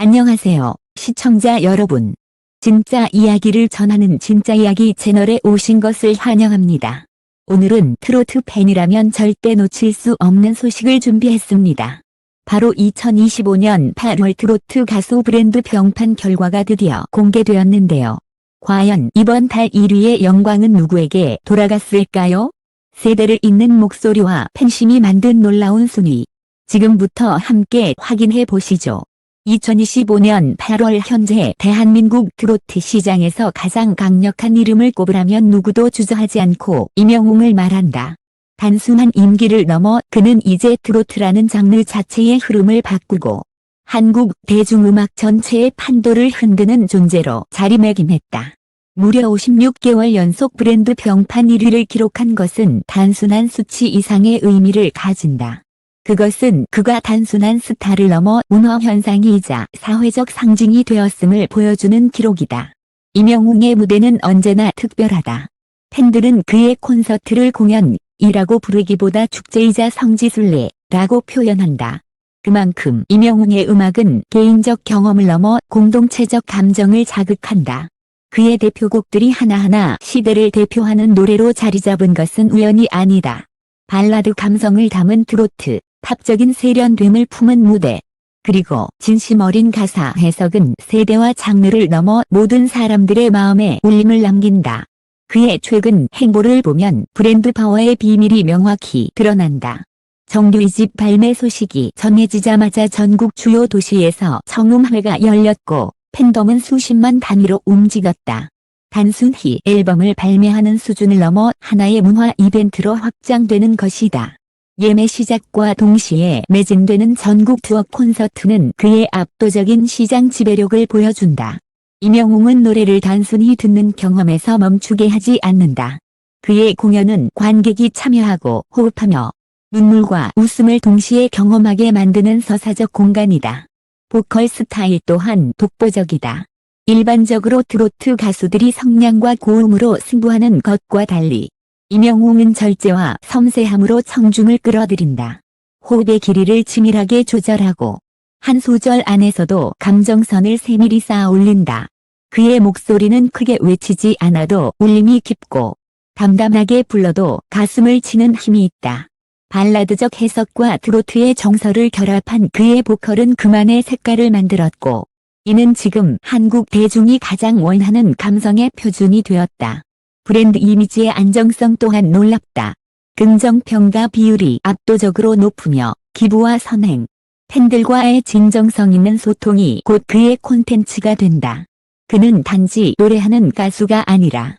안녕하세요, 시청자 여러분. 진짜 이야기를 전하는 진짜 이야기 채널에 오신 것을 환영합니다. 오늘은 트로트 팬이라면 절대 놓칠 수 없는 소식을 준비했습니다. 바로 2025년 8월 트로트 가수 브랜드 평판 결과가 드디어 공개되었는데요. 과연 이번 달 1위의 영광은 누구에게 돌아갔을까요? 세대를 잇는 목소리와 팬심이 만든 놀라운 순위. 지금부터 함께 확인해 보시죠. 2025년 8월 현재 대한민국 트로트 시장에서 가장 강력한 이름을 꼽으라면 누구도 주저하지 않고 임영웅을 말한다. 단순한 임기를 넘어 그는 이제 트로트라는 장르 자체의 흐름을 바꾸고 한국 대중음악 전체의 판도를 흔드는 존재로 자리매김했다. 무려 56개월 연속 브랜드 평판 1위를 기록한 것은 단순한 수치 이상의 의미를 가진다. 그것은 그가 단순한 스타를 넘어 문화현상이자 사회적 상징이 되었음을 보여주는 기록이다. 임영웅의 무대는 언제나 특별하다. 팬들은 그의 콘서트를 공연이라고 부르기보다 축제이자 성지순례라고 표현한다. 그만큼 임영웅의 음악은 개인적 경험을 넘어 공동체적 감정을 자극한다. 그의 대표곡들이 하나하나 시대를 대표하는 노래로 자리잡은 것은 우연이 아니다. 발라드 감성을 담은 트로트, 팝적인 세련됨을 품은 무대, 그리고 진심 어린 가사 해석은 세대와 장르를 넘어 모든 사람들의 마음에 울림을 남긴다. 그의 최근 행보를 보면 브랜드 파워의 비밀이 명확히 드러난다. 정규 2집 발매 소식이 전해지자마자 전국 주요 도시에서 청음회가 열렸고 팬덤은 수십만 단위로 움직였다. 단순히 앨범을 발매하는 수준을 넘어 하나의 문화 이벤트로 확장되는 것이다. 예매 시작과 동시에 매진되는 전국 투어 콘서트는 그의 압도적인 시장 지배력을 보여준다. 임영웅은 노래를 단순히 듣는 경험에서 멈추게 하지 않는다. 그의 공연은 관객이 참여하고 호흡하며 눈물과 웃음을 동시에 경험하게 만드는 서사적 공간이다. 보컬 스타일 또한 독보적이다. 일반적으로 트로트 가수들이 성량과 고음으로 승부하는 것과 달리 임영웅은 절제와 섬세함으로 청중을 끌어들인다. 호흡의 길이를 치밀하게 조절하고 한 소절 안에서도 감정선을 세밀히 쌓아 올린다. 그의 목소리는 크게 외치지 않아도 울림이 깊고 담담하게 불러도 가슴을 치는 힘이 있다. 발라드적 해석과 트로트의 정서를 결합한 그의 보컬은 그만의 색깔을 만들었고 이는 지금 한국 대중이 가장 원하는 감성의 표준이 되었다. 브랜드 이미지의 안정성 또한 놀랍다. 긍정평가 비율이 압도적으로 높으며 기부와 선행, 팬들과의 진정성 있는 소통이 곧 그의 콘텐츠가 된다. 그는 단지 노래하는 가수가 아니라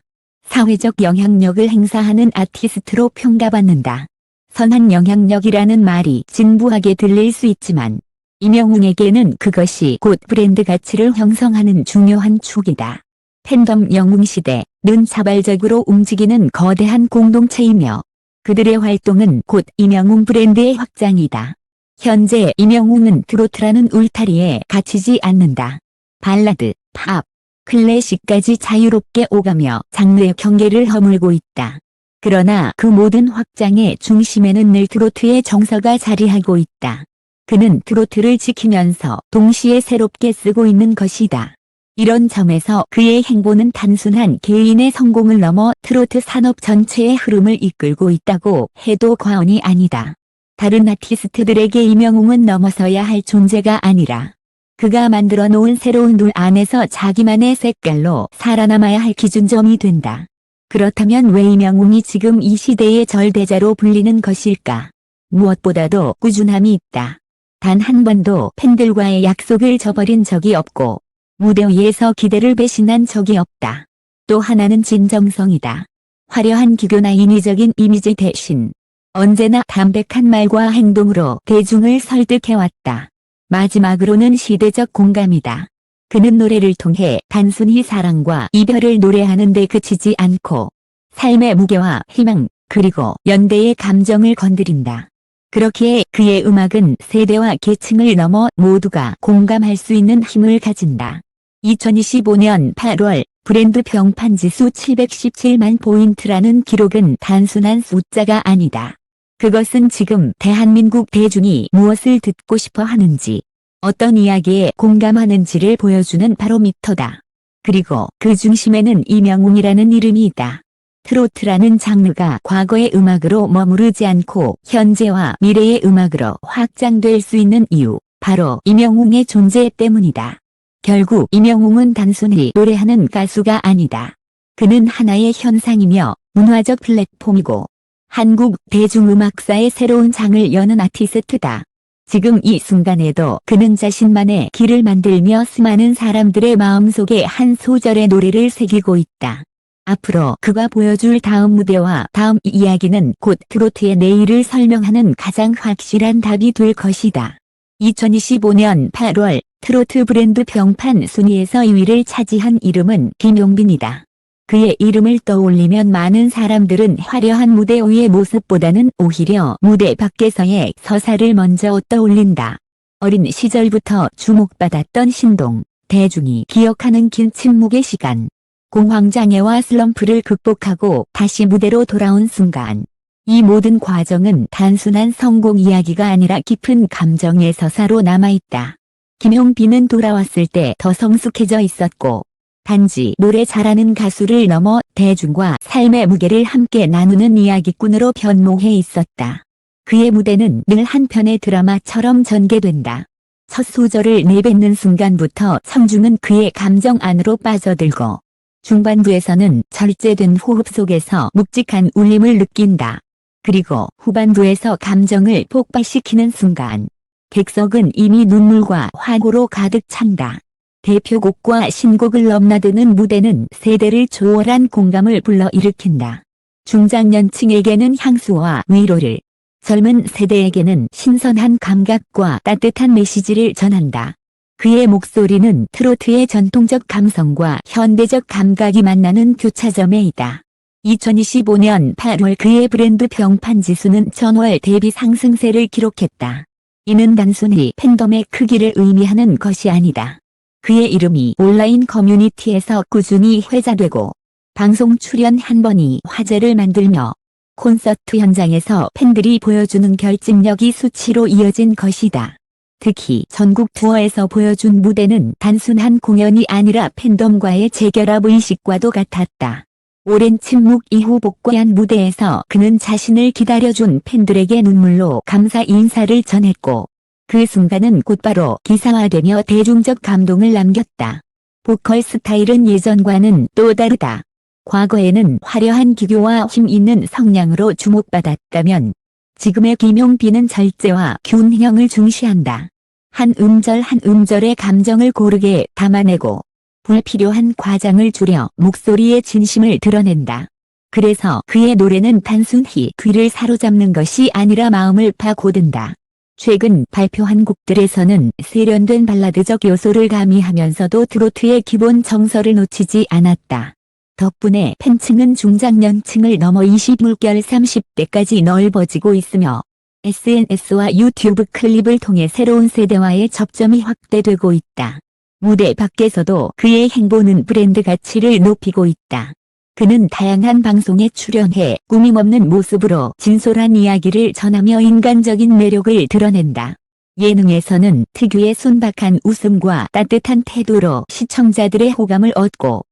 사회적 영향력을 행사하는 아티스트로 평가받는다. 선한 영향력이라는 말이 진부하게 들릴 수 있지만 임영웅에게는 그것이 곧 브랜드 가치를 형성하는 중요한 축이다. 팬덤 영웅시대는 자발적으로 움직이는 거대한 공동체이며 그들의 활동은 곧 임영웅 브랜드의 확장이다. 현재 임영웅은 트로트라는 울타리에 갇히지 않는다. 발라드, 팝, 클래식까지 자유롭게 오가며 장르의 경계를 허물고 있다. 그러나 그 모든 확장의 중심에는 늘 트로트의 정서가 자리하고 있다. 그는 트로트를 지키면서 동시에 새롭게 쓰고 있는 것이다. 이런 점에서 그의 행보는 단순한 개인의 성공을 넘어 트로트 산업 전체의 흐름을 이끌고 있다고 해도 과언이 아니다. 다른 아티스트들에게 임영웅은 넘어서야 할 존재가 아니라 그가 만들어 놓은 새로운 룰 안에서 자기만의 색깔로 살아남아야 할 기준점이 된다. 그렇다면 왜 임영웅이 지금 이 시대의 절대자로 불리는 것일까? 무엇보다도 꾸준함이 있다. 단 한 번도 팬들과의 약속을 저버린 적이 없고 무대 위에서 기대를 배신한 적이 없다. 또 하나는 진정성이다. 화려한 기교나 인위적인 이미지 대신 언제나 담백한 말과 행동으로 대중을 설득해왔다. 마지막으로는 시대적 공감이다. 그는 노래를 통해 단순히 사랑과 이별을 노래하는 데 그치지 않고 삶의 무게와 희망 그리고 연대의 감정을 건드린다. 그렇기에 그의 음악은 세대와 계층을 넘어 모두가 공감할 수 있는 힘을 가진다. 2025년 8월 브랜드 평판 지수 717만 포인트라는 기록은 단순한 숫자가 아니다. 그것은 지금 대한민국 대중이 무엇을 듣고 싶어 하는지, 어떤 이야기에 공감하는지를 보여주는 바로미터다. 그리고 그 중심에는 이명웅이라는 이름이 있다. 트로트라는 장르가 과거의 음악으로 머무르지 않고 현재와 미래의 음악으로 확장될 수 있는 이유, 바로 이명웅의 존재 때문이다. 결국 이명웅은 단순히 노래하는 가수가 아니다. 그는 하나의 현상이며 문화적 플랫폼이고 한국 대중음악사의 새로운 장을 여는 아티스트다. 지금 이 순간에도 그는 자신만의 길을 만들며 수많은 사람들의 마음속에 한 소절의 노래를 새기고 있다. 앞으로 그가 보여줄 다음 무대와 다음 이야기는 곧 트로트의 내일을 설명하는 가장 확실한 답이 될 것이다. 2025년 8월 트로트 브랜드 평판 순위에서 2위를 차지한 이름은 김용빈이다. 그의 이름을 떠올리면 많은 사람들은 화려한 무대 위의 모습보다는 오히려 무대 밖에서의 서사를 먼저 떠올린다. 어린 시절부터 주목받았던 신동, 대중이 기억하는 긴 침묵의 시간. 공황장애와 슬럼프를 극복하고 다시 무대로 돌아온 순간. 이 모든 과정은 단순한 성공 이야기가 아니라 깊은 감정의 서사로 남아있다. 김용빈은 돌아왔을 때 더 성숙해져 있었고 단지 노래 잘하는 가수를 넘어 대중과 삶의 무게를 함께 나누는 이야기꾼으로 변모해 있었다. 그의 무대는 늘 한 편의 드라마처럼 전개된다. 첫 소절을 내뱉는 순간부터 청중은 그의 감정 안으로 빠져들고 중반부에서는 절제된 호흡 속에서 묵직한 울림을 느낀다. 그리고 후반부에서 감정을 폭발시키는 순간 객석은 이미 눈물과 화고로 가득 찬다. 대표곡과 신곡을 넘나드는 무대는 세대를 초월한 공감을 불러일으킨다. 중장년층에게는 향수와 위로를, 젊은 세대에게는 신선한 감각과 따뜻한 메시지를 전한다. 그의 목소리는 트로트의 전통적 감성과 현대적 감각이 만나는 교차점에 있다. 2025년 8월 그의 브랜드 평판 지수는 전월 대비 상승세를 기록했다. 이는 단순히 팬덤의 크기를 의미하는 것이 아니다. 그의 이름이 온라인 커뮤니티에서 꾸준히 회자되고 방송 출연 한 번이 화제를 만들며 콘서트 현장에서 팬들이 보여주는 결집력이 수치로 이어진 것이다. 특히 전국 투어에서 보여준 무대는 단순한 공연이 아니라 팬덤과의 재결합 의식과도 같았다. 오랜 침묵 이후 복귀한 무대에서 그는 자신을 기다려준 팬들에게 눈물로 감사 인사를 전했고 그 순간은 곧바로 기사화되며 대중적 감동을 남겼다. 보컬 스타일은 예전과는 또 다르다. 과거에는 화려한 기교와 힘 있는 성량으로 주목받았다면 지금의 김용빈은 절제와 균형을 중시한다. 한 음절 한 음절의 감정을 고르게 담아내고 불필요한 과장을 줄여 목소리의 진심을 드러낸다. 그래서 그의 노래는 단순히 귀를 사로잡는 것이 아니라 마음을 파고든다. 최근 발표한 곡들에서는 세련된 발라드적 요소를 가미하면서도 트로트의 기본 정서를 놓치지 않았다. 덕분에 팬층은 중장년층을 넘어 20물결 30대까지 넓어지고 있으며 SNS와 유튜브 클립을 통해 새로운 세대와의 접점이 확대되고 있다. 무대 밖에서도 그의 행보는 브랜드 가치를 높이고 있다. 그는 다양한 방송에 출연해 꾸밈없는 모습으로 진솔한 이야기를 전하며 인간적인 매력을 드러낸다. 예능에서는 특유의 순박한 웃음과 따뜻한 태도로 시청자들의 호감을 얻고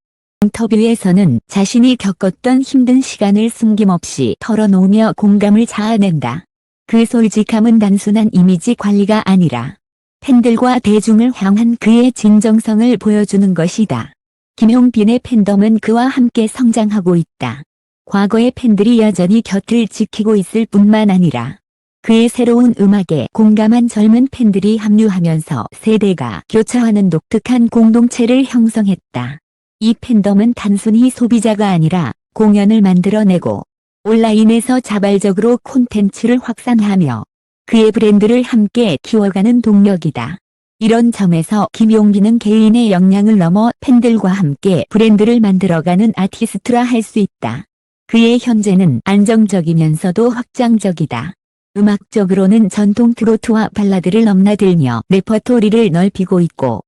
인터뷰에서는 자신이 겪었던 힘든 시간을 숨김없이 털어놓으며 공감을 자아낸다. 그 솔직함은 단순한 이미지 관리가 아니라 팬들과 대중을 향한 그의 진정성을 보여주는 것이다. 김용빈의 팬덤은 그와 함께 성장하고 있다. 과거의 팬들이 여전히 곁을 지키고 있을 뿐만 아니라 그의 새로운 음악에 공감한 젊은 팬들이 합류하면서 세대가 교차하는 독특한 공동체를 형성했다. 이 팬덤은 단순히 소비자가 아니라 공연을 만들어내고 온라인에서 자발적으로 콘텐츠를 확산하며 그의 브랜드를 함께 키워가는 동력이다. 이런 점에서 김용빈은 개인의 역량을 넘어 팬들과 함께 브랜드를 만들어가는 아티스트라 할 수 있다. 그의 현재는 안정적이면서도 확장적이다. 음악적으로는 전통 트로트와 발라드를 넘나들며 레퍼토리를 넓히고 있고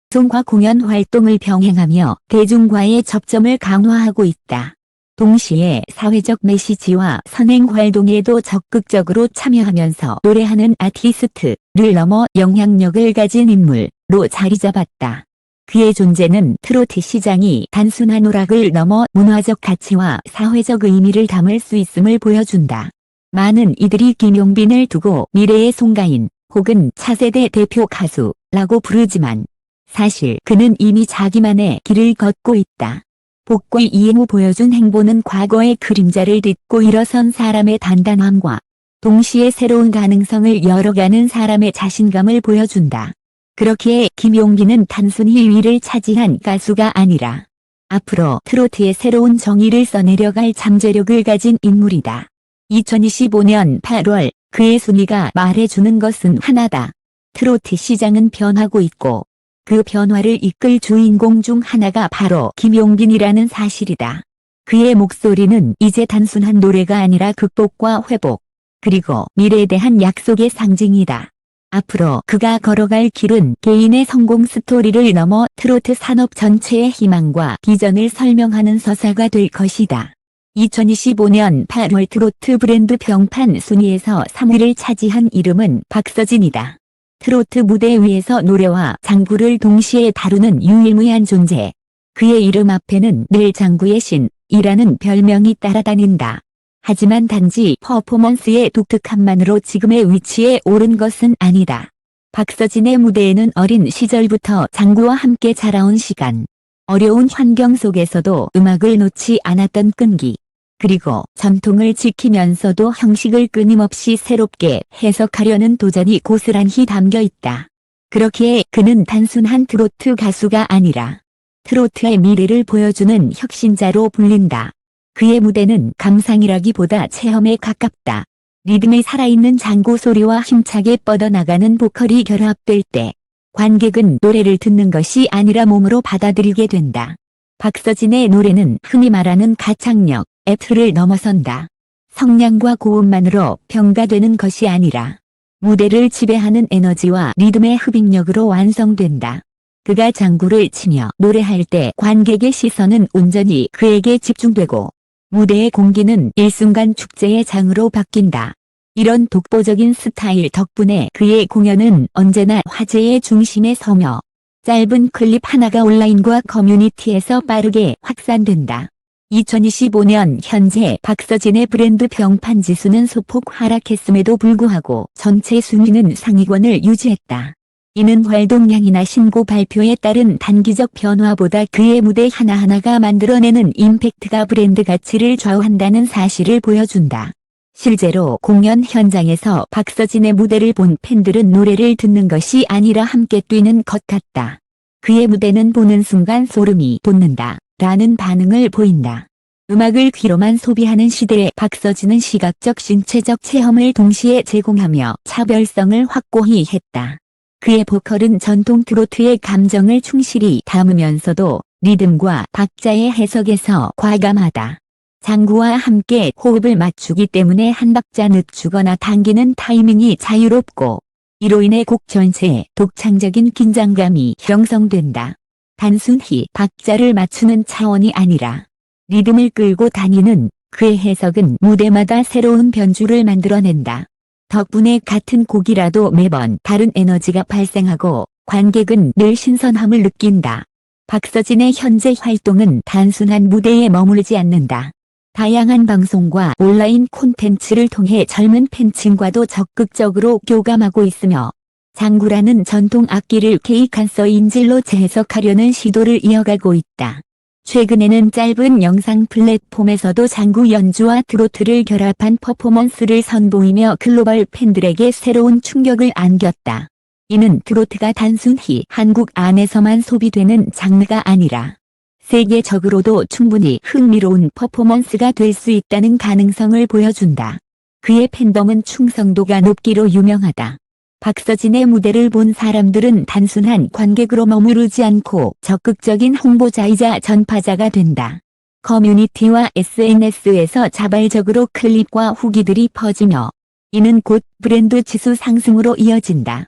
방송과 공연 활동을 병행하며 대중과의 접점을 강화하고 있다. 동시에 사회적 메시지와 선행 활동에도 적극적으로 참여하면서 노래하는 아티스트, 넘어 영향력을 가진 인물로 자리 잡았다. 그의 존재는 트로트 시장이 단순한 오락을 넘어 문화적 가치와 사회적 의미를 담을 수 있음을 보여준다. 많은 이들이 김용빈을 두고 미래의 송가인 혹은 차세대 대표 가수라고 부르지만 사실 그는 이미 자기만의 길을 걷고 있다. 복귀 이후 보여준 행보는 과거의 그림자를 딛고 일어선 사람의 단단함과 동시에 새로운 가능성을 열어가는 사람의 자신감을 보여준다. 그렇기에 김용빈은 단순히 위를 차지한 가수가 아니라 앞으로 트로트의 새로운 정의를 써내려갈 잠재력을 가진 인물이다. 2025년 8월 그의 순위가 말해주는 것은 하나다. 트로트 시장은 변하고 있고 그 변화를 이끌 주인공 중 하나가 바로 김용빈이라는 사실이다. 그의 목소리는 이제 단순한 노래가 아니라 극복과 회복, 그리고 미래에 대한 약속의 상징이다. 앞으로 그가 걸어갈 길은 개인의 성공 스토리를 넘어 트로트 산업 전체의 희망과 비전을 설명하는 서사가 될 것이다. 2025년 8월 트로트 브랜드 평판 순위에서 3위를 차지한 이름은 박서진이다. 트로트 무대 위에서 노래와 장구를 동시에 다루는 유일무이한 존재. 그의 이름 앞에는 늘 장구의 신이라는 별명이 따라다닌다. 하지만 단지 퍼포먼스의 독특함만으로 지금의 위치에 오른 것은 아니다. 박서진의 무대에는 어린 시절부터 장구와 함께 자라온 시간, 어려운 환경 속에서도 음악을 놓지 않았던 끈기, 그리고 전통을 지키면서도 형식을 끊임없이 새롭게 해석하려는 도전이 고스란히 담겨 있다. 그렇기에 그는 단순한 트로트 가수가 아니라 트로트의 미래를 보여주는 혁신자로 불린다. 그의 무대는 감상이라기보다 체험에 가깝다. 리듬이 살아있는 장구 소리와 힘차게 뻗어나가는 보컬이 결합될 때 관객은 노래를 듣는 것이 아니라 몸으로 받아들이게 된다. 박서진의 노래는 흔히 말하는 가창력, 틀을 넘어선다. 성량과 고음만으로 평가되는 것이 아니라 무대를 지배하는 에너지와 리듬의 흡입력으로 완성된다. 그가 장구를 치며 노래할 때 관객의 시선은 온전히 그에게 집중되고 무대의 공기는 일순간 축제의 장으로 바뀐다. 이런 독보적인 스타일 덕분에 그의 공연은 언제나 화제의 중심에 서며 짧은 클립 하나가 온라인과 커뮤니티에서 빠르게 확산된다. 2025년 현재 박서진의 브랜드 평판 지수는 소폭 하락했음에도 불구하고 전체 순위는 상위권을 유지했다. 이는 활동량이나 신곡 발표에 따른 단기적 변화보다 그의 무대 하나하나가 만들어내는 임팩트가 브랜드 가치를 좌우한다는 사실을 보여준다. 실제로 공연 현장에서 박서진의 무대를 본 팬들은 노래를 듣는 것이 아니라 함께 뛰는 것 같다. 그의 무대는 보는 순간 소름이 돋는다 라는 반응을 보인다. 음악을 귀로만 소비하는 시대에 박서진은 시각적 신체적 체험을 동시에 제공하며 차별성을 확고히 했다. 그의 보컬은 전통 트로트의 감정을 충실히 담으면서도 리듬과 박자의 해석에서 과감하다. 장구와 함께 호흡을 맞추기 때문에 한 박자 늦추거나 당기는 타이밍이 자유롭고 이로 인해 곡 전체에 독창적인 긴장감이 형성된다. 단순히 박자를 맞추는 차원이 아니라 리듬을 끌고 다니는 그의 해석은 무대마다 새로운 변주를 만들어낸다. 덕분에 같은 곡이라도 매번 다른 에너지가 발생하고 관객은 늘 신선함을 느낀다. 박서진의 현재 활동은 단순한 무대에 머물지 않는다. 다양한 방송과 온라인 콘텐츠를 통해 젊은 팬층과도 적극적으로 교감하고 있으며 장구라는 전통 악기를 케이칸서 인질로 재해석하려는 시도를 이어가고 있다. 최근에는 짧은 영상 플랫폼에서도 장구 연주와 트로트를 결합한 퍼포먼스를 선보이며 글로벌 팬들에게 새로운 충격을 안겼다. 이는 트로트가 단순히 한국 안에서만 소비되는 장르가 아니라 세계적으로도 충분히 흥미로운 퍼포먼스가 될 수 있다는 가능성을 보여준다. 그의 팬덤은 충성도가 높기로 유명하다. 박서진의 무대를 본 사람들은 단순한 관객으로 머무르지 않고 적극적인 홍보자이자 전파자가 된다. 커뮤니티와 SNS에서 자발적으로 클립과 후기들이 퍼지며 이는 곧 브랜드 지수 상승으로 이어진다.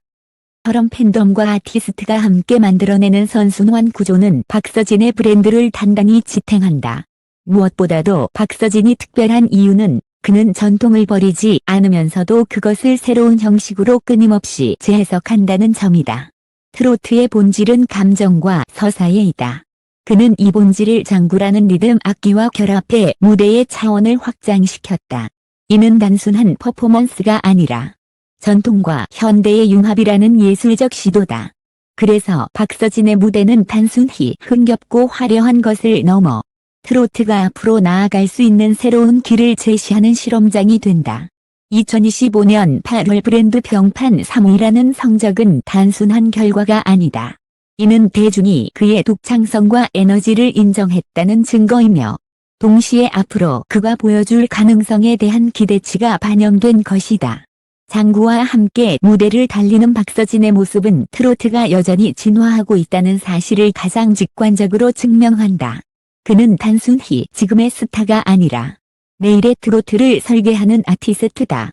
처럼 팬덤과 아티스트가 함께 만들어내는 선순환 구조는 박서진의 브랜드를 단단히 지탱한다. 무엇보다도 박서진이 특별한 이유는 그는 전통을 버리지 않으면서도 그것을 새로운 형식으로 끊임없이 재해석한다는 점이다. 트로트의 본질은 감정과 서사에 있다. 그는 이 본질을 장구라는 리듬 악기와 결합해 무대의 차원을 확장시켰다. 이는 단순한 퍼포먼스가 아니라 전통과 현대의 융합이라는 예술적 시도다. 그래서 박서진의 무대는 단순히 흥겹고 화려한 것을 넘어 트로트가 앞으로 나아갈 수 있는 새로운 길을 제시하는 실험장이 된다. 2025년 8월 브랜드 평판 3위라는 성적은 단순한 결과가 아니다. 이는 대중이 그의 독창성과 에너지를 인정했다는 증거이며 동시에 앞으로 그가 보여줄 가능성에 대한 기대치가 반영된 것이다. 장구와 함께 무대를 달리는 박서진의 모습은 트로트가 여전히 진화하고 있다는 사실을 가장 직관적으로 증명한다. 그는 단순히 지금의 스타가 아니라 내일의 트로트를 설계하는 아티스트다.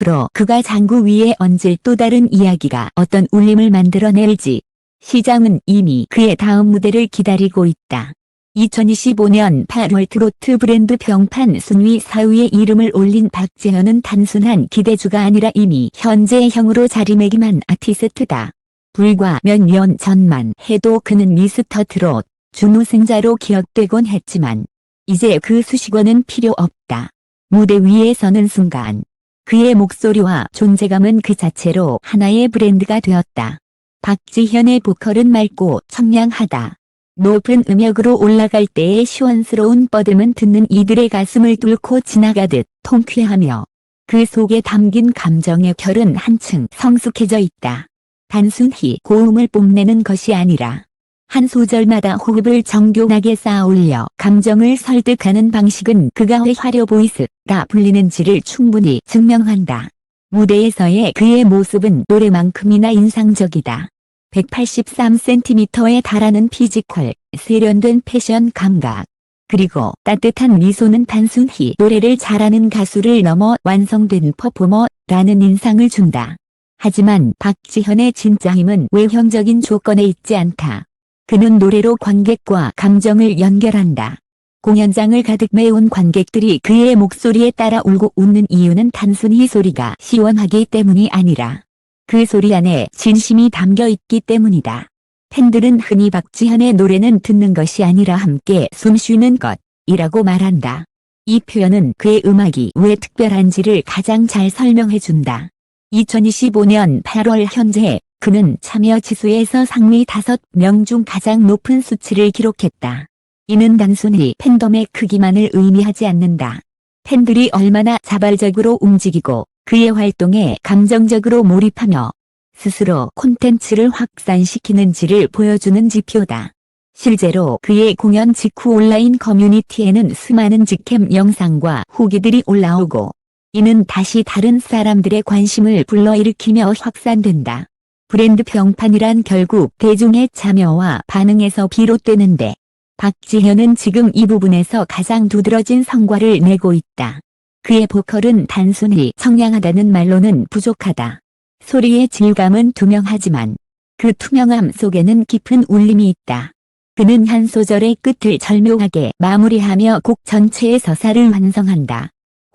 앞으로 그가 장구 위에 얹을 또 다른 이야기가 어떤 울림을 만들어낼지 시장은 이미 그의 다음 무대를 기다리고 있다. 2025년 8월 트로트 브랜드 평판 순위 4위에 이름을 올린 박지현은 단순한 기대주가 아니라 이미 현재형으로 자리매김한 아티스트다. 불과 몇 년 전만 해도 그는 미스터 트롯 준우승자로 기억되곤 했지만 이제 그 수식어는 필요 없다. 무대 위에 서는 순간 그의 목소리와 존재감은 그 자체로 하나의 브랜드가 되었다. 박지현의 보컬은 맑고 청량하다. 높은 음역으로 올라갈 때의 시원스러운 뻗음은 듣는 이들의 가슴을 뚫고 지나가듯 통쾌하며 그 속에 담긴 감정의 결은 한층 성숙해져 있다. 단순히 고음을 뽐내는 것이 아니라 한 소절마다 호흡을 정교하게 쌓아올려 감정을 설득하는 방식은 그가 왜 화려 보이스라 불리는지를 충분히 증명한다. 무대에서의 그의 모습은 노래만큼이나 인상적이다. 183cm에 달하는 피지컬, 세련된 패션 감각, 그리고 따뜻한 미소는 단순히 노래를 잘하는 가수를 넘어 완성된 퍼포머라는 인상을 준다. 하지만 박지현의 진짜 힘은 외형적인 조건에 있지 않다. 그는 노래로 관객과 감정을 연결한다. 공연장을 가득 메운 관객들이 그의 목소리에 따라 울고 웃는 이유는 단순히 소리가 시원하기 때문이 아니라 그 소리 안에 진심이 담겨 있기 때문이다. 팬들은 흔히 박지현의 노래는 듣는 것이 아니라 함께 숨쉬는 것이라고 말한다. 이 표현은 그의 음악이 왜 특별한지를 가장 잘 설명해준다. 2025년 8월 현재 그는 참여 지수에서 상위 5명 중 가장 높은 수치를 기록했다. 이는 단순히 팬덤의 크기만을 의미하지 않는다. 팬들이 얼마나 자발적으로 움직이고 그의 활동에 감정적으로 몰입하며 스스로 콘텐츠를 확산시키는지를 보여주는 지표다. 실제로 그의 공연 직후 온라인 커뮤니티에는 수많은 직캠 영상과 후기들이 올라오고 이는 다시 다른 사람들의 관심을 불러일으키며 확산된다. 브랜드 평판이란 결국 대중의 참여와 반응에서 비롯되는데 박지현은 지금 이 부분에서 가장 두드러진 성과를 내고 있다. 그의 보컬은 단순히 청량하다는 말로는 부족하다. 소리의 질감은 투명하지만 그 투명함 속에는 깊은 울림이 있다. 그는 한 소절의 끝을 절묘하게 마무리하며 곡 전체의 서사를 완성한다.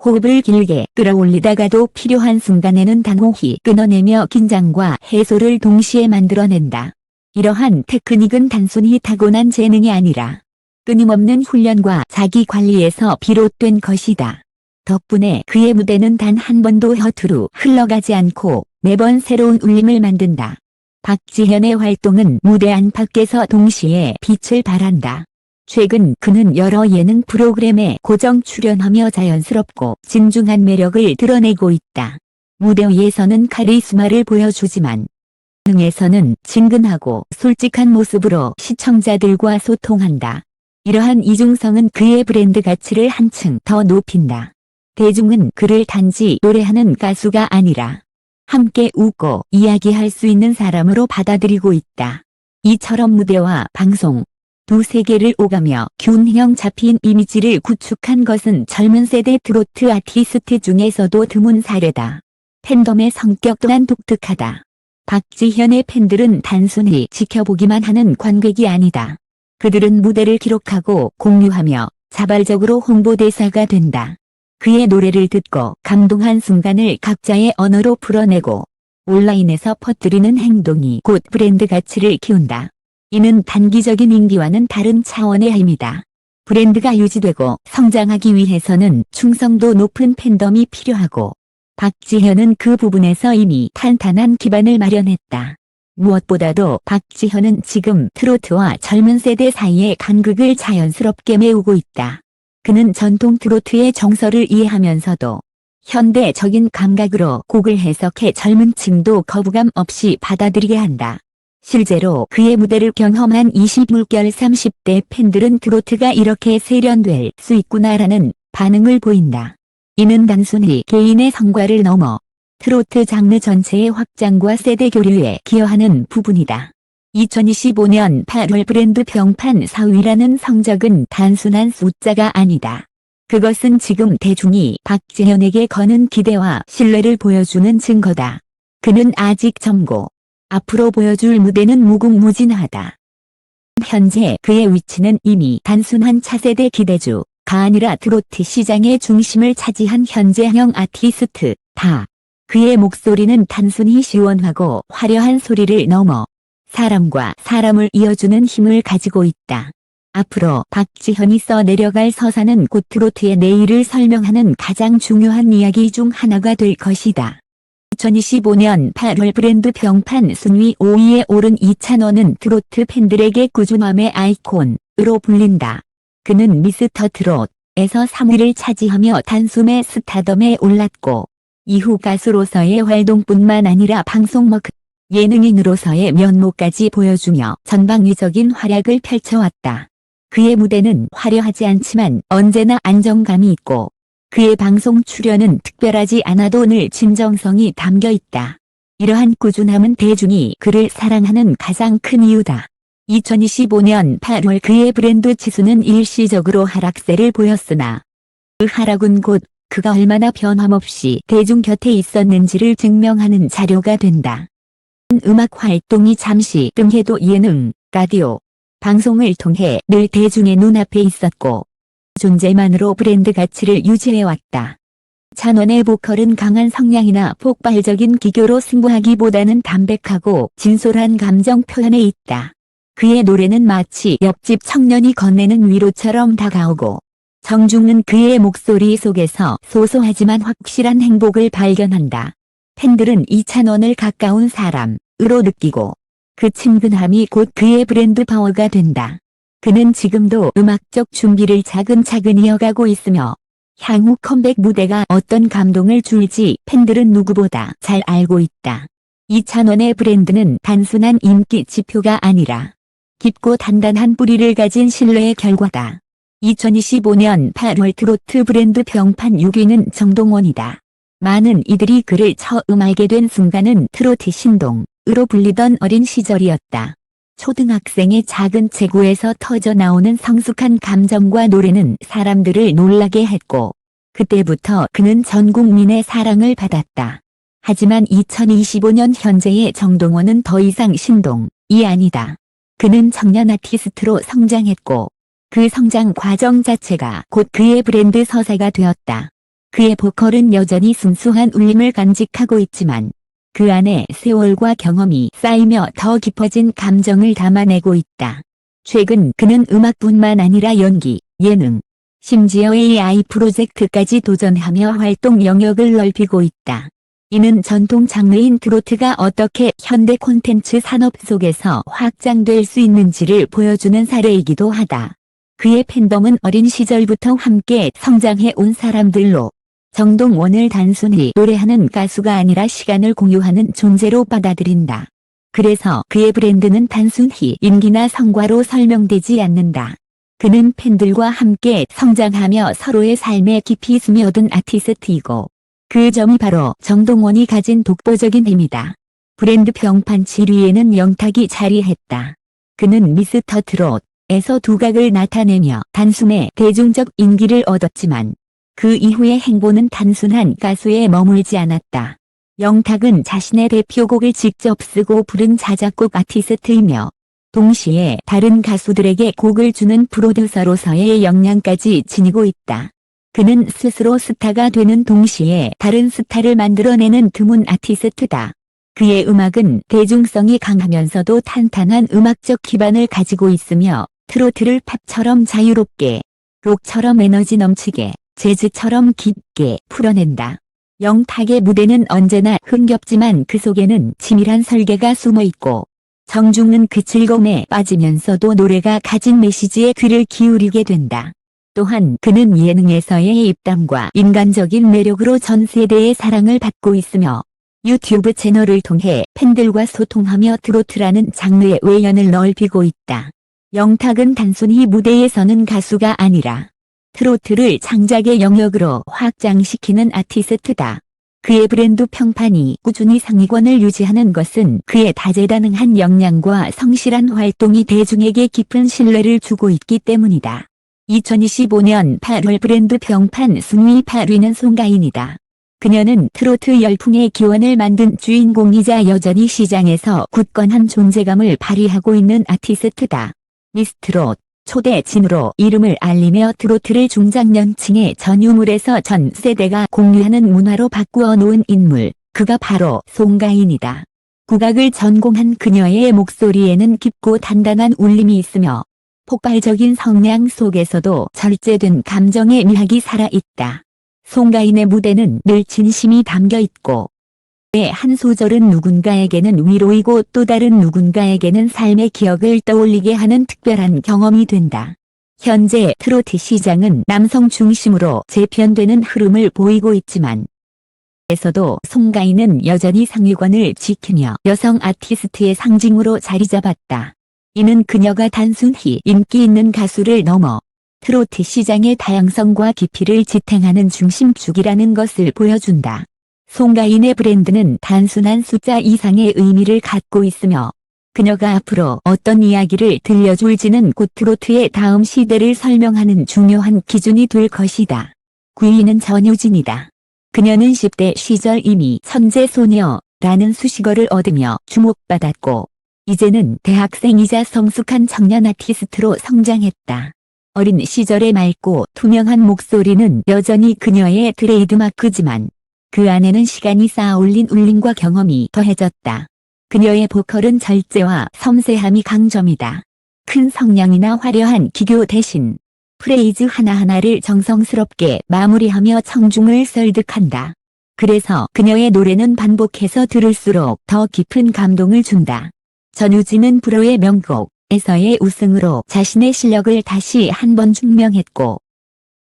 호흡을 길게 끌어올리다가도 필요한 순간에는 단호히 끊어내며 긴장과 해소를 동시에 만들어낸다. 이러한 테크닉은 단순히 타고난 재능이 아니라 끊임없는 훈련과 자기 관리에서 비롯된 것이다. 덕분에 그의 무대는 단 한 번도 허투루 흘러가지 않고 매번 새로운 울림을 만든다. 박지현의 활동은 무대 안팎에서 동시에 빛을 발한다. 최근 그는 여러 예능 프로그램에 고정 출연하며 자연스럽고 진중한 매력을 드러내고 있다. 무대 위에서는 카리스마를 보여주지만 흥에서는 친근하고 솔직한 모습으로 시청자들과 소통한다. 이러한 이중성은 그의 브랜드 가치를 한층 더 높인다. 대중은 그를 단지 노래하는 가수가 아니라 함께 웃고 이야기할 수 있는 사람으로 받아들이고 있다. 이처럼 무대와 방송 두 세계를 오가며 균형 잡힌 이미지를 구축한 것은 젊은 세대 트로트 아티스트 중에서도 드문 사례다. 팬덤의 성격 또한 독특하다. 박지현의 팬들은 단순히 지켜보기만 하는 관객이 아니다. 그들은 무대를 기록하고 공유하며 자발적으로 홍보대사가 된다. 그의 노래를 듣고 감동한 순간을 각자의 언어로 풀어내고 온라인에서 퍼뜨리는 행동이 곧 브랜드 가치를 키운다. 이는 단기적인 인기와는 다른 차원의 힘이다. 브랜드가 유지되고 성장하기 위해서는 충성도 높은 팬덤이 필요하고 박지현은 그 부분에서 이미 탄탄한 기반을 마련했다. 무엇보다도 박지현은 지금 트로트와 젊은 세대 사이의 간극을 자연스럽게 메우고 있다. 그는 전통 트로트의 정서를 이해하면서도 현대적인 감각으로 곡을 해석해 젊은 층도 거부감 없이 받아들이게 한다. 실제로 그의 무대를 경험한 20물결 30대 팬들은 트로트가 이렇게 세련될 수 있구나라는 반응을 보인다. 이는 단순히 개인의 성과를 넘어 트로트 장르 전체의 확장과 세대 교류에 기여하는 부분이다. 2025년 8월 브랜드 평판 4위라는 성적은 단순한 숫자가 아니다. 그것은 지금 대중이 박지현에게 거는 기대와 신뢰를 보여주는 증거다. 그는 아직 젊고 앞으로 보여줄 무대는 무궁무진하다. 현재 그의 위치는 이미 단순한 차세대 기대주가 아니라 트로트 시장의 중심을 차지한 현재형 아티스트다. 그의 목소리는 단순히 시원하고 화려한 소리를 넘어 사람과 사람을 이어주는 힘을 가지고 있다. 앞으로 박지현이 써내려갈 서사는 곧 트로트의 내일을 설명하는 가장 중요한 이야기 중 하나가 될 것이다. 2025년 8월 브랜드 평판 순위 5위에 오른 이찬원은 트로트 팬들에게 꾸준함의 아이콘으로 불린다. 그는 미스터 트롯에서 3위를 차지하며 단숨에 스타덤에 올랐고 이후 가수로서의 활동뿐만 아니라 방송 예능인으로서의 면모까지 보여주며 전방위적인 활약을 펼쳐왔다. 그의 무대는 화려하지 않지만 언제나 안정감이 있고 그의 방송 출연은 특별하지 않아도 늘 진정성이 담겨 있다. 이러한 꾸준함은 대중이 그를 사랑하는 가장 큰 이유다. 2025년 8월 그의 브랜드 지수는 일시적으로 하락세를 보였으나 그 하락은 곧 그가 얼마나 변함없이 대중 곁에 있었는지를 증명하는 자료가 된다. 음악 활동이 잠시 뜸해도 예능, 라디오, 방송을 통해 늘 대중의 눈앞에 있었고 존재만으로 브랜드 가치를 유지해왔다. 찬원의 보컬은 강한 성량이나 폭발적인 기교로 승부하기보다는 담백하고 진솔한 감정 표현에 있다. 그의 노래는 마치 옆집 청년이 건네는 위로처럼 다가오고 정중은 그의 목소리 속에서 소소하지만 확실한 행복을 발견한다. 팬들은 이찬원을 가까운 사람으로 느끼고 그 친근함이 곧 그의 브랜드 파워가 된다. 그는 지금도 음악적 준비를 차근차근 이어가고 있으며 향후 컴백 무대가 어떤 감동을 줄지 팬들은 누구보다 잘 알고 있다. 이찬원의 브랜드는 단순한 인기 지표가 아니라 깊고 단단한 뿌리를 가진 신뢰의 결과다. 2025년 8월 트로트 브랜드 평판 6위는 정동원이다. 많은 이들이 그를 처음 알게 된 순간은 트로트 신동으로 불리던 어린 시절이었다. 초등학생의 작은 체구에서 터져 나오는 성숙한 감정과 노래는 사람들을 놀라게 했고 그때부터 그는 전 국민의 사랑을 받았다. 하지만 2025년 현재의 정동원은 더 이상 신동이 아니다. 그는 청년 아티스트로 성장했고 그 성장 과정 자체가 곧 그의 브랜드 서사가 되었다. 그의 보컬은 여전히 순수한 울림을 간직하고 있지만 그 안에 세월과 경험이 쌓이며 더 깊어진 감정을 담아내고 있다. 최근 그는 음악뿐만 아니라 연기, 예능, 심지어 AI 프로젝트까지 도전하며 활동 영역을 넓히고 있다. 이는 전통 장르인 트로트가 어떻게 현대 콘텐츠 산업 속에서 확장될 수 있는지를 보여주는 사례이기도 하다. 그의 팬덤은 어린 시절부터 함께 성장해 온 사람들로 정동원을 단순히 노래하는 가수가 아니라 시간을 공유하는 존재로 받아들인다. 그래서 그의 브랜드는 단순히 인기나 성과로 설명되지 않는다. 그는 팬들과 함께 성장하며 서로의 삶에 깊이 스며든 아티스트이고 그 점이 바로 정동원이 가진 독보적인 힘이다. 브랜드 평판 7위에는 영탁이 자리했다. 그는 미스터 트롯에서 두각을 나타내며 단숨에 대중적 인기를 얻었지만 그 이후의 행보는 단순한 가수에 머물지 않았다. 영탁은 자신의 대표곡을 직접 쓰고 부른 자작곡 아티스트이며 동시에 다른 가수들에게 곡을 주는 프로듀서로서의 역량까지 지니고 있다. 그는 스스로 스타가 되는 동시에 다른 스타를 만들어내는 드문 아티스트다. 그의 음악은 대중성이 강하면서도 탄탄한 음악적 기반을 가지고 있으며 트로트를 팝처럼 자유롭게, 록처럼 에너지 넘치게, 재즈처럼 깊게 풀어낸다. 영탁의 무대는 언제나 흥겹지만 그 속에는 치밀한 설계가 숨어있고 정중은 그 즐거움에 빠지면서도 노래가 가진 메시지에 귀를 기울이게 된다. 또한 그는 예능에서의 입담과 인간적인 매력으로 전 세대의 사랑을 받고 있으며 유튜브 채널을 통해 팬들과 소통하며 트로트라는 장르의 외연을 넓히고 있다. 영탁은 단순히 무대에 서는 가수가 아니라 트로트를 창작의 영역으로 확장시키는 아티스트다. 그의 브랜드 평판이 꾸준히 상위권을 유지하는 것은 그의 다재다능한 역량과 성실한 활동이 대중에게 깊은 신뢰를 주고 있기 때문이다. 2025년 8월 브랜드 평판 순위 8위는 송가인이다. 그녀는 트로트 열풍의 기원을 만든 주인공이자 여전히 시장에서 굳건한 존재감을 발휘하고 있는 아티스트다. 미스트롯, 초대 진으로 이름을 알리며 트로트를 중장년층의 전유물에서 전 세대가 공유하는 문화로 바꾸어 놓은 인물, 그가 바로 송가인이다. 국악을 전공한 그녀의 목소리에는 깊고 단단한 울림이 있으며 폭발적인 성량 속에서도 절제된 감정의 미학이 살아있다. 송가인의 무대는 늘 진심이 담겨있고 한 소절은 누군가에게는 위로이고 또 다른 누군가에게는 삶의 기억을 떠올리게 하는 특별한 경험이 된다. 현재 트로트 시장은 남성 중심으로 재편되는 흐름을 보이고 있지만 에서도 송가인은 여전히 상위권을 지키며 여성 아티스트의 상징으로 자리 잡았다. 이는 그녀가 단순히 인기 있는 가수를 넘어 트로트 시장의 다양성과 깊이를 지탱하는 중심축이라는 것을 보여준다. 송가인의 브랜드는 단순한 숫자 이상의 의미를 갖고 있으며 그녀가 앞으로 어떤 이야기를 들려줄지는 곧 트로트의 다음 시대를 설명하는 중요한 기준이 될 것이다. 9위는 전효진이다. 그녀는 10대 시절 이미 천재소녀라는 수식어를 얻으며 주목받았고 이제는 대학생이자 성숙한 청년 아티스트로 성장했다. 어린 시절의 맑고 투명한 목소리는 여전히 그녀의 트레이드마크지만 그 안에는 시간이 쌓아올린 울림과 경험이 더해졌다. 그녀의 보컬은 절제와 섬세함이 강점이다. 큰 성량이나 화려한 기교 대신 프레이즈 하나하나를 정성스럽게 마무리하며 청중을 설득한다. 그래서 그녀의 노래는 반복해서 들을수록 더 깊은 감동을 준다. 전효진은 프로의 명곡에서의 우승으로 자신의 실력을 다시 한번 증명했고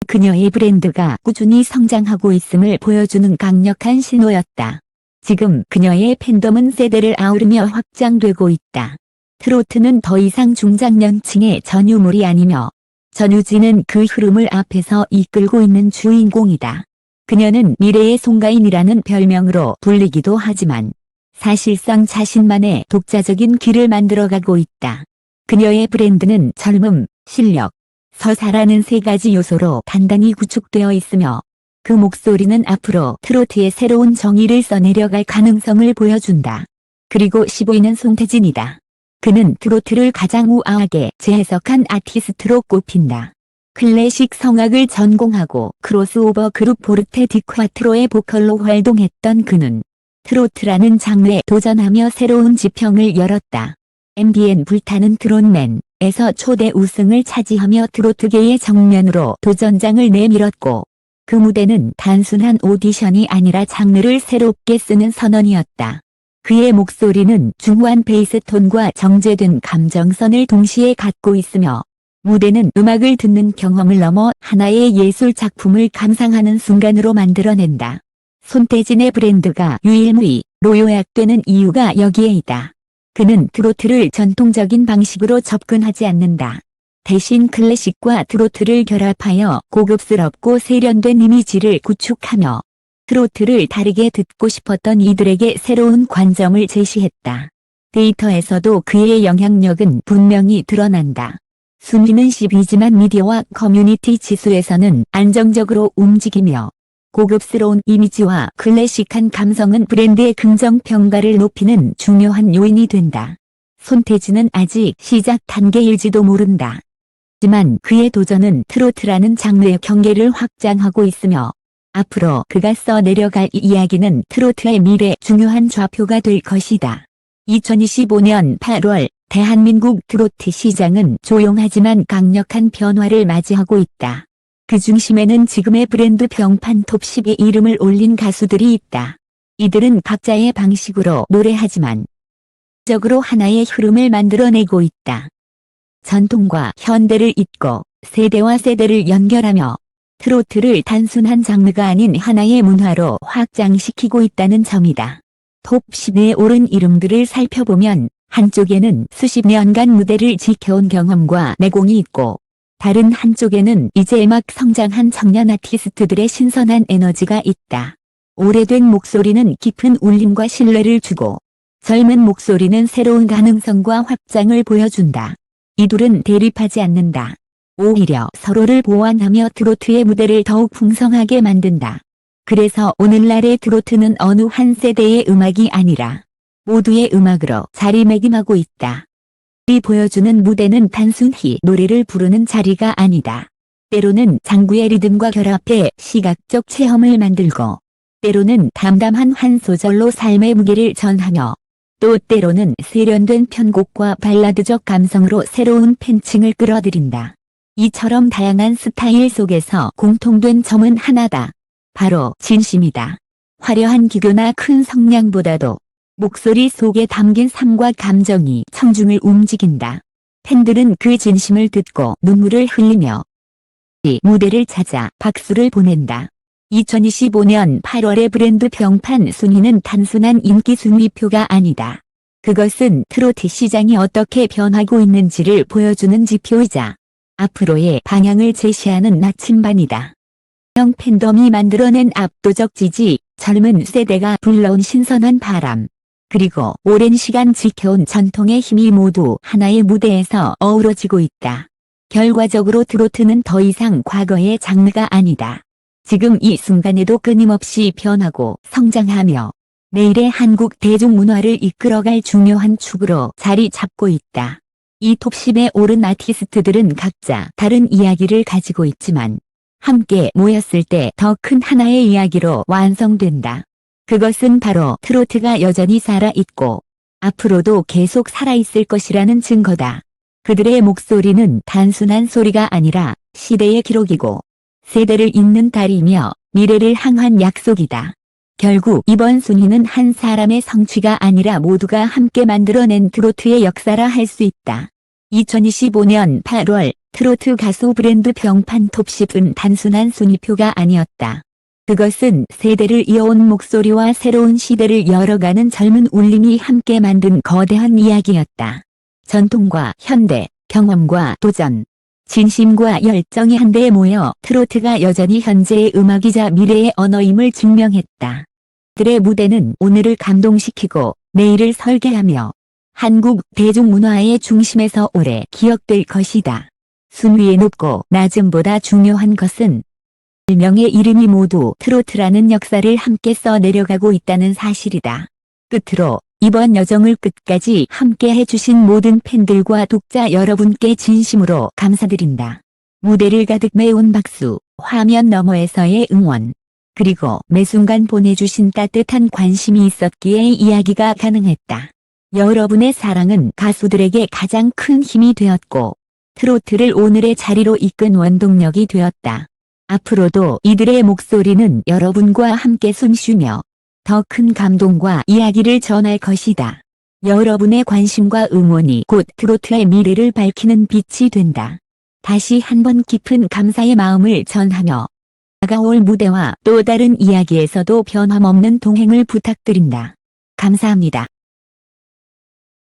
그녀의 브랜드가 꾸준히 성장하고 있음을 보여주는 강력한 신호였다. 지금 그녀의 팬덤은 세대를 아우르며 확장되고 있다. 트로트는 더 이상 중장년층의 전유물이 아니며 전효진은 그 흐름을 앞에서 이끌고 있는 주인공이다. 그녀는 미래의 송가인이라는 별명으로 불리기도 하지만 사실상 자신만의 독자적인 길을 만들어가고 있다. 그녀의 브랜드는 젊음, 실력, 서사라는 세 가지 요소로 단단히 구축되어 있으며 그 목소리는 앞으로 트로트의 새로운 정의를 써내려갈 가능성을 보여준다. 그리고 15위는 손태진이다. 그는 트로트를 가장 우아하게 재해석한 아티스트로 꼽힌다. 클래식 성악을 전공하고 크로스오버 그룹 포르테 디콰트로의 보컬로 활동했던 그는 트로트라는 장르에 도전하며 새로운 지평을 열었다. MBN 불타는 트롯맨에서 초대 우승을 차지하며 트로트계의 정면으로 도전장을 내밀었고 그 무대는 단순한 오디션이 아니라 장르를 새롭게 쓰는 선언이었다. 그의 목소리는 중후한 베이스톤과 정제된 감정선을 동시에 갖고 있으며 무대는 음악을 듣는 경험을 넘어 하나의 예술 작품을 감상하는 순간으로 만들어낸다. 손태진의 브랜드가 유일무이로 요약되는 이유가 여기에 있다. 그는 트로트를 전통적인 방식으로 접근하지 않는다. 대신 클래식과 트로트를 결합하여 고급스럽고 세련된 이미지를 구축하며 트로트를 다르게 듣고 싶었던 이들에게 새로운 관점을 제시했다. 데이터에서도 그의 영향력은 분명히 드러난다. 순위는 10위지만 미디어와 커뮤니티 지수에서는 안정적으로 움직이며 고급스러운 이미지와 클래식한 감성은 브랜드의 긍정평가를 높이는 중요한 요인이 된다. 손태진은 아직 시작 단계일지도 모른다. 하지만 그의 도전은 트로트라는 장르의 경계를 확장하고 있으며 앞으로 그가 써내려갈 이 이야기는 트로트의 미래 중요한 좌표가 될 것이다. 2025년 8월 대한민국 트로트 시장은 조용하지만 강력한 변화를 맞이하고 있다. 그 중심에는 지금의 브랜드 병판 톱10에 이름을 올린 가수들이 있다. 이들은 각자의 방식으로 노래하지만 적으로 하나의 흐름을 만들어내고 있다. 전통과 현대를 잇고 세대와 세대를 연결하며 트로트를 단순한 장르가 아닌 하나의 문화로 확장시키고 있다는 점이다. 톱10에 오른 이름들을 살펴보면 한쪽에는 수십 년간 무대를 지켜온 경험과 내공이 있고 다른 한쪽에는 이제 막 성장한 청년 아티스트들의 신선한 에너지가 있다. 오래된 목소리는 깊은 울림과 신뢰를 주고 젊은 목소리는 새로운 가능성과 확장을 보여준다. 이 둘은 대립하지 않는다. 오히려 서로를 보완하며 트로트의 무대를 더욱 풍성하게 만든다. 그래서 오늘날의 트로트는 어느 한 세대의 음악이 아니라 모두의 음악으로 자리매김하고 있다. 이 보여주는 무대는 단순히 노래를 부르는 자리가 아니다. 때로는 장구의 리듬과 결합해 시각적 체험을 만들고 때로는 담담한 한 소절로 삶의 무게를 전하며 또 때로는 세련된 편곡과 발라드적 감성으로 새로운 팬층을 끌어들인다. 이처럼 다양한 스타일 속에서 공통된 점은 하나다. 바로 진심이다. 화려한 기교나 큰 성량보다도 목소리 속에 담긴 삶과 감정이 청중을 움직인다. 팬들은 그 진심을 듣고 눈물을 흘리며 이 무대를 찾아 박수를 보낸다. 2025년 8월의 브랜드 병판 순위는 단순한 인기 순위표가 아니다. 그것은 트로트 시장이 어떻게 변하고 있는지를 보여주는 지표이자 앞으로의 방향을 제시하는 나침반이다. 형 팬덤이 만들어낸 압도적 지지, 젊은 세대가 불러온 신선한 바람, 그리고 오랜 시간 지켜온 전통의 힘이 모두 하나의 무대에서 어우러지고 있다. 결과적으로 트로트는 더 이상 과거의 장르가 아니다. 지금 이 순간에도 끊임없이 변하고 성장하며 내일의 한국 대중문화를 이끌어갈 중요한 축으로 자리 잡고 있다. 이 톱10에 오른 아티스트들은 각자 다른 이야기를 가지고 있지만 함께 모였을 때 더 큰 하나의 이야기로 완성된다. 그것은 바로 트로트가 여전히 살아있고 앞으로도 계속 살아있을 것이라는 증거다. 그들의 목소리는 단순한 소리가 아니라 시대의 기록이고 세대를 잇는 달이며 미래를 향한 약속이다. 결국 이번 순위는 한 사람의 성취가 아니라 모두가 함께 만들어낸 트로트의 역사라 할 수 있다. 2025년 8월 트로트 가수 브랜드 병판 톱10은 단순한 순위표가 아니었다. 그것은 세대를 이어온 목소리와 새로운 시대를 열어가는 젊은 울림이 함께 만든 거대한 이야기였다. 전통과 현대, 경험과 도전, 진심과 열정이 한데에 모여 트로트가 여전히 현재의 음악이자 미래의 언어임을 증명했다. 그들의 무대는 오늘을 감동시키고 내일을 설계하며 한국 대중문화의 중심에서 오래 기억될 것이다. 순위의 높고 낮음보다 중요한 것은 1명의 이름이 모두 트로트라는 역사를 함께 써내려가고 있다는 사실이다. 끝으로 이번 여정을 끝까지 함께 해주신 모든 팬들과 독자 여러분께 진심으로 감사드린다. 무대를 가득 메운 박수, 화면 너머에서의 응원, 그리고 매 순간 보내주신 따뜻한 관심이 있었기에 이 이야기가 가능했다. 여러분의 사랑은 가수들에게 가장 큰 힘이 되었고 트로트를 오늘의 자리로 이끈 원동력이 되었다. 앞으로도 이들의 목소리는 여러분과 함께 숨쉬며 더 큰 감동과 이야기를 전할 것이다. 여러분의 관심과 응원이 곧 트로트의 미래를 밝히는 빛이 된다. 다시 한번 깊은 감사의 마음을 전하며 다가올 무대와 또 다른 이야기에서도 변함없는 동행을 부탁드린다. 감사합니다.